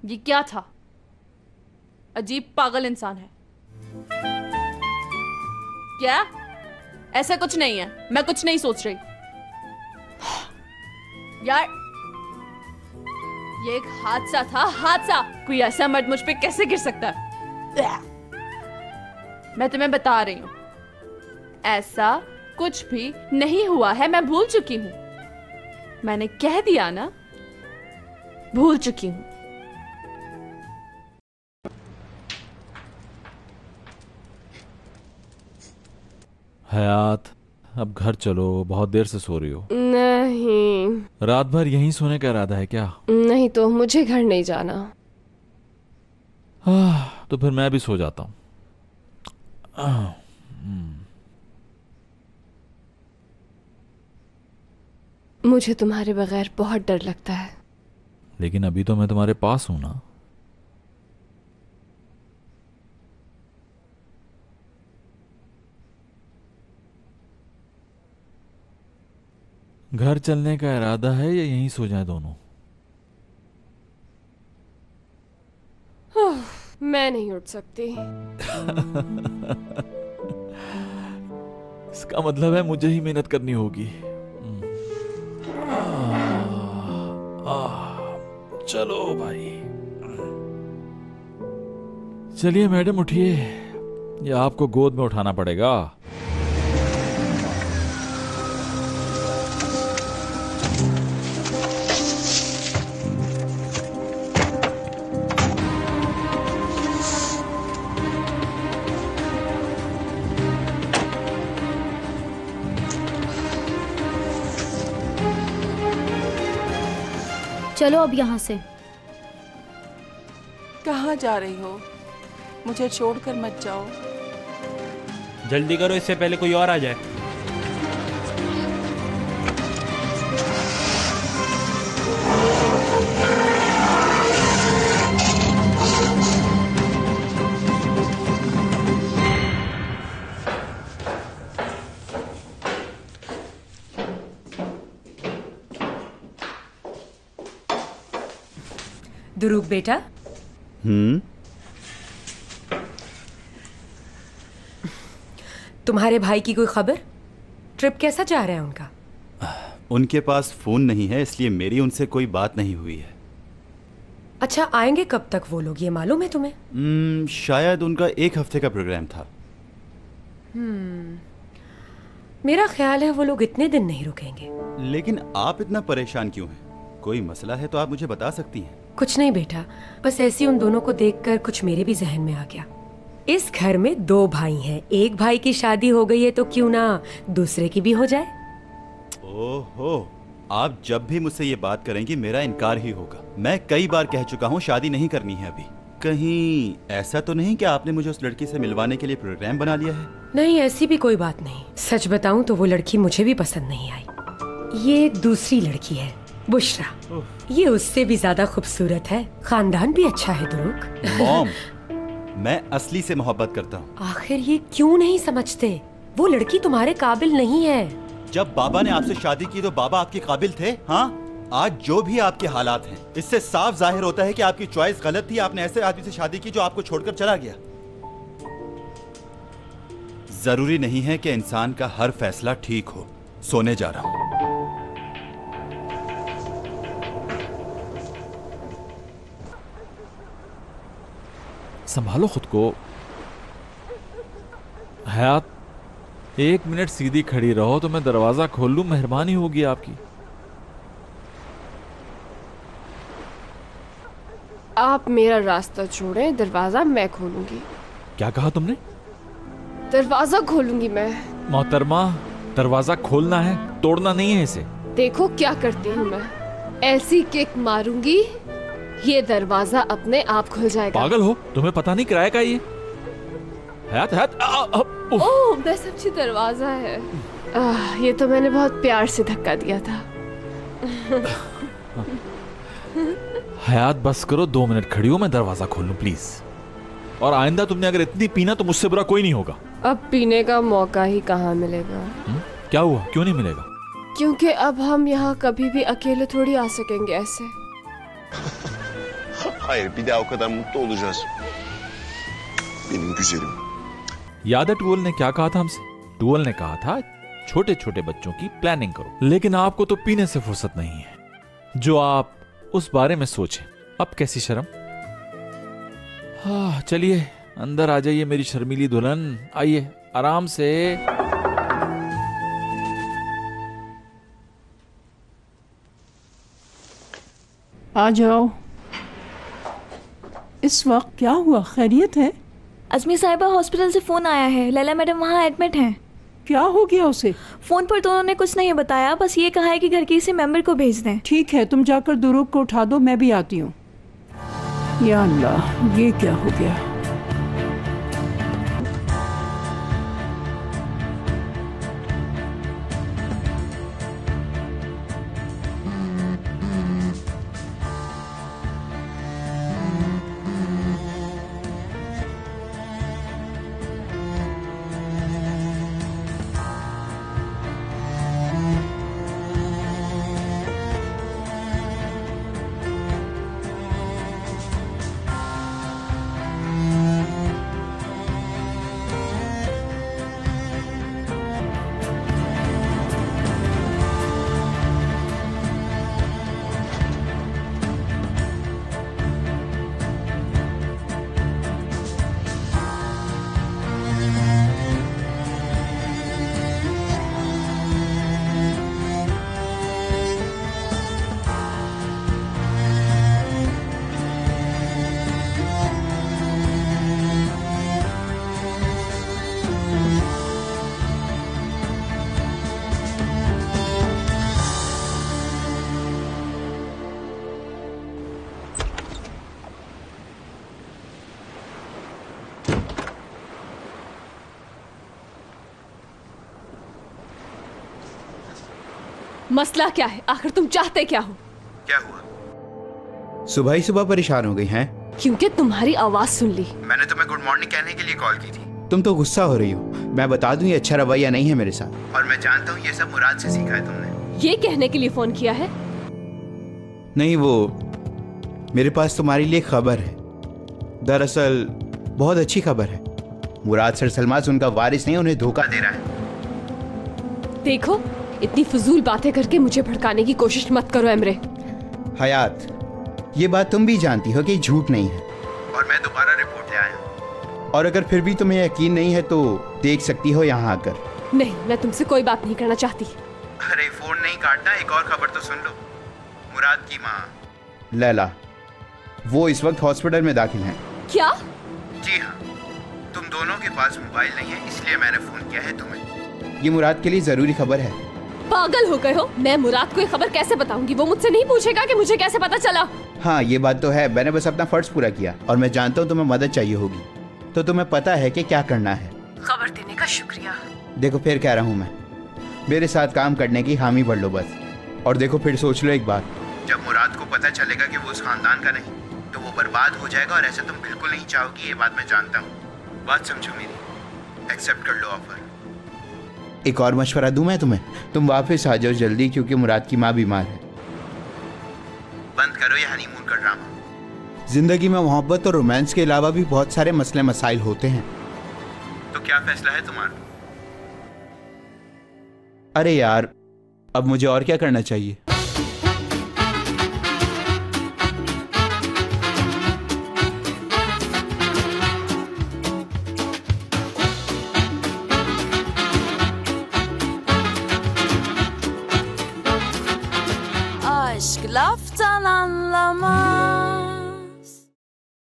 ये क्या था? अजीब पागल इंसान है। क्या? ऐसा कुछ नहीं है, मैं कुछ नहीं सोच रही। यार ये एक हादसा था, हादसा। कोई ऐसा मर्द मुझ पे कैसे गिर सकता है? मैं तुम्हें बता रही हूं, ऐसा कुछ भी नहीं हुआ है। मैं भूल चुकी हूं। मैंने कह दिया ना, भूल चुकी हूं। हयात, अब घर चलो, बहुत देर से सो रही हो। नहीं। रात भर यहीं सोने का इरादा है क्या? नहीं तो मुझे घर नहीं जाना। तो फिर मैं भी सो जाता हूँ। मुझे तुम्हारे बगैर बहुत डर लगता है। लेकिन अभी तो मैं तुम्हारे पास हूं ना। घर चलने का इरादा है या यहीं सो जाए दोनों? मैं नहीं उठ सकती। इसका मतलब है मुझे ही मेहनत करनी होगी। चलो भाई, चलिए मैडम उठिए, या आपको गोद में उठाना पड़ेगा। चलो अब यहाँ से। कहाँ जा रही हो? मुझे छोड़कर मत जाओ। जल्दी करो, इससे पहले कोई और आ जाए। दुरूक बेटा। तुम्हारे भाई की कोई खबर? ट्रिप कैसा जा रहा है उनका? उनके पास फोन नहीं है, इसलिए मेरी उनसे कोई बात नहीं हुई है। अच्छा, आएंगे कब तक वो लोग, ये मालूम है तुम्हें? शायद उनका 1 हफ्ते का प्रोग्राम था। मेरा ख्याल है वो लोग इतने दिन नहीं रुकेंगे। लेकिन आप इतना परेशान क्यों हैं? कोई मसला है तो आप मुझे बता सकती हैं। कुछ नहीं बेटा, बस ऐसे उन दोनों को देखकर कुछ मेरे भी जहन में आ गया। इस घर में 2 भाई हैं, एक भाई की शादी हो गई है तो क्यों ना दूसरे की भी हो जाए। ओहो, आप जब भी मुझसे ये बात करेंगी मेरा इनकार ही होगा। मैं कई बार कह चुका हूँ शादी नहीं करनी है अभी। कहीं ऐसा तो नहीं कि आपने मुझे उस लड़की से मिलवाने के लिए प्रोग्राम बना लिया है? नहीं, ऐसी भी कोई बात नहीं। सच बताऊं तो वो लड़की मुझे भी पसंद नहीं आई। ये एक दूसरी लड़की है, बुशरा। ये उससे भी ज्यादा खूबसूरत है, खानदान भी अच्छा है। दुरूक मॉम, मैं असली से मोहब्बत करता हूँ। आखिर ये क्यों नहीं समझते? वो लड़की तुम्हारे काबिल नहीं है। जब बाबा ने आपसे शादी की तो बाबा आपके काबिल थे? हाँ, आज जो भी आपके हालात हैं, इससे साफ जाहिर होता है कि आपकी चॉइस गलत थी। आपने ऐसे आदमी से शादी की जो आपको छोड़कर चला गया। जरूरी नहीं है कि इंसान का हर फैसला ठीक हो। सोने जा रहा हूं। संभालो खुद को। हयात, 1 मिनट सीधी खड़ी रहो तो मैं दरवाजा खोल लूं, मेहरबानी होगी आपकी। आप मेरा रास्ता छोड़ें, दरवाजा मैं खोलूंगी। क्या कहा तुमने? दरवाजा खोलूंगी मैं। मोहतरमा, दरवाजा खोलना है, तोड़ना नहीं है इसे। देखो क्या करती हूँ मैं। ऐसी किक मारूंगी, ये दरवाजा अपने आप खुल जाएगा। पागल हो? तुम्हें पता नहीं किराया का ये? हयात, हयात, ओह, मैं समझी दरवाजा है। ये तो मैंने बहुत प्यार से धक्का दिया था। हयात बस करो, 2 मिनट खड़ी हो, मैं दरवाजा खोल लूं प्लीज। और आइंदा तुमने अगर इतनी पीना तो मुझसे बुरा कोई नहीं होगा। अब पीने का मौका ही कहाँ मिलेगा? क्या हुआ, क्यों नहीं मिलेगा? क्योंकि अब हम यहाँ कभी भी अकेले थोड़ी आ सकेंगे ऐसे। Hayır, bir daha o kadar mutlu olacağız. Benim güzelim. याद है टूवल ने क्या कहा था हमसे? टूवल ने कहा था छोटे छोटे बच्चों की प्लानिंग करो, लेकिन आपको तो पीने से फुर्सत नहीं है जो आप उस बारे में सोचें। अब कैसी शर्म। हाँ चलिए अंदर आ जाइए मेरी शर्मीली दुल्हन, आइए आराम से। आ जाओ। इस वक्त क्या हुआ, खैरियत है? अजमी साहिबा हॉस्पिटल से फोन आया है, लैला मैडम वहाँ एडमिट हैं। क्या हो गया उसे? फोन पर तो उन्होंने कुछ नहीं बताया, बस ये कहा है कि घर के किसी मेंबर को भेज दें। ठीक है, तुम जाकर दुरूग को उठा दो, मैं भी आती हूँ। या अल्लाह, ये क्या हो गया? मसला क्या है? आखिर तुम चाहते क्या हो? क्या हुआ? सुबह ही सुबह परेशान हो गई हैं? क्योंकि तुम्हारी आवाज सुन ली। मैंने तुम्हें गुड मॉर्निंग कहने के लिए कॉल की थी। तुम तो गुस्सा हो रही हो। मैं बता दूं ये अच्छा रवैया नहीं है मेरे साथ, और मैं जानता हूँ ये सब मुराद से सीखा है तुमने। ये कहने के लिए फोन किया है? नहीं, वो मेरे पास तुम्हारे लिए खबर है। दरअसल बहुत अच्छी खबर है। मुराद सर सलमान उनका वारिस नहीं, उन्हें धोखा दे रहा है। देखो, इतनी फजूल बातें करके मुझे भड़काने की कोशिश मत करो एमरे। हयात, ये बात तुम भी जानती हो कि झूठ नहीं है, और मैं दोबारा रिपोर्ट ले आया हूं। और अगर फिर भी तुम्हें यकीन नहीं है तो देख सकती हो यहाँ आकर। नहीं, मैं तुमसे कोई बात नहीं करना चाहती। अरे फोन नहीं काटना, एक और खबर तो सुन लो। मुराद की माँ लैला, वो इस वक्त हॉस्पिटल में दाखिल हैं। क्या? जी हाँ, तुम दोनों के पास मोबाइल नहीं है, इसलिए मैंने फोन किया है तुम्हें। ये मुराद के लिए जरूरी खबर है। पागल हो गए हो? मैं मुराद को ये खबर कैसे बताऊंगी? वो मुझसे नहीं पूछेगा कि मुझे कैसे पता चला। हाँ, ये बात तो है। मैंने बस अपना फर्ज पूरा किया, और मैं जानता हूँ तुम्हें मदद चाहिए होगी, तो तुम्हें पता है कि क्या करना है। खबर देने का शुक्रिया। देखो फिर कह रहा हूँ मैं, मेरे साथ काम करने की हामी भर लो बस। और देखो फिर सोच लो एक बार, जब मुराद को पता चलेगा कि वो उस खानदान का नहीं, तो वो बर्बाद हो जाएगा, और ऐसा तुम बिल्कुल नहीं चाहोगी। ये बात मैं जानता हूँ। बात समझो मेरी, एक्सेप्ट कर लो ऑफर। एक और मशवरा दूं मैं तुम्हें, तुम वापस आ जाओ जल्दी, क्योंकि मुराद की माँ बीमार है। बंद करो ये हनीमून का ड्रामा। जिंदगी में मोहब्बत और रोमांस के अलावा भी बहुत सारे मसले मसाइल होते हैं। तो क्या फैसला है तुम्हारा? अरे यार, अब मुझे और क्या करना चाहिए? Aşk laftan anlamaz.